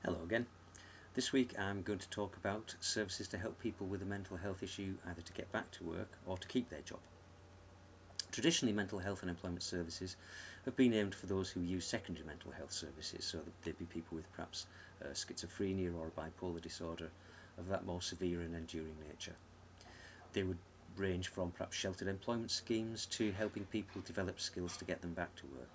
Hello again. This week I'm going to talk about services to help people with a mental health issue either to get back to work or to keep their job. Traditionally, mental health and employment services have been aimed for those who use secondary mental health services, so that they'd be people with perhaps schizophrenia or a bipolar disorder of that more severe and enduring nature. They would range from perhaps sheltered employment schemes to helping people develop skills to get them back to work.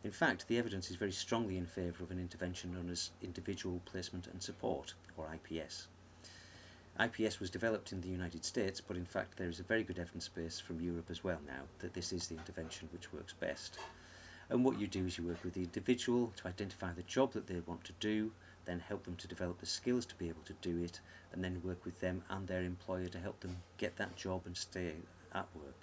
In fact, the evidence is very strongly in favour of an intervention known as Individual Placement and Support, or IPS. IPS was developed in the United States, but in fact there is a very good evidence base from Europe as well now that this is the intervention which works best. And what you do is you work with the individual to identify the job that they want to do, then help them to develop the skills to be able to do it, and then work with them and their employer to help them get that job and stay at work.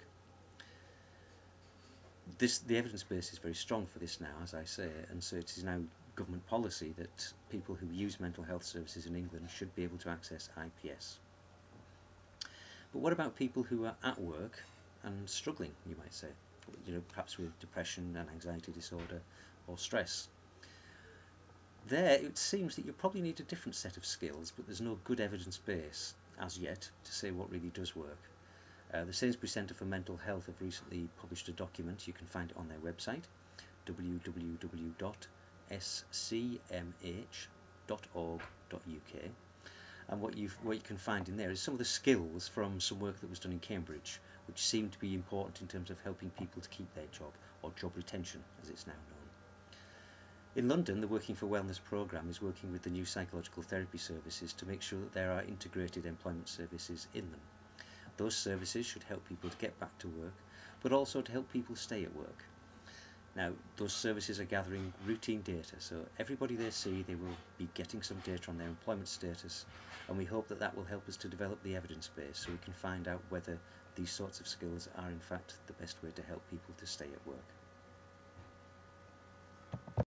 The evidence base is very strong for this now, as I say, and so it is now government policy that people who use mental health services in England should be able to access IPS. But what about people who are at work and struggling, you might say, perhaps with depression and anxiety disorder or stress? There it seems that you probably need a different set of skills, but there's no good evidence base as yet to say what really does work. The Sainsbury Centre for Mental Health have recently published a document. You can find it on their website, www.scmh.org.uk, and what you can find in there is some of the skills from some work that was done in Cambridge, which seem to be important in terms of helping people to keep their job, or job retention as it's now known. In London, the Working for Wellness programme is working with the new psychological therapy services to make sure that there are integrated employment services in them. Those services should help people to get back to work, but also to help people stay at work. Now, those services are gathering routine data, so everybody they see, they will be getting some data on their employment status, and we hope that that will help us to develop the evidence base so we can find out whether these sorts of skills are in fact the best way to help people to stay at work.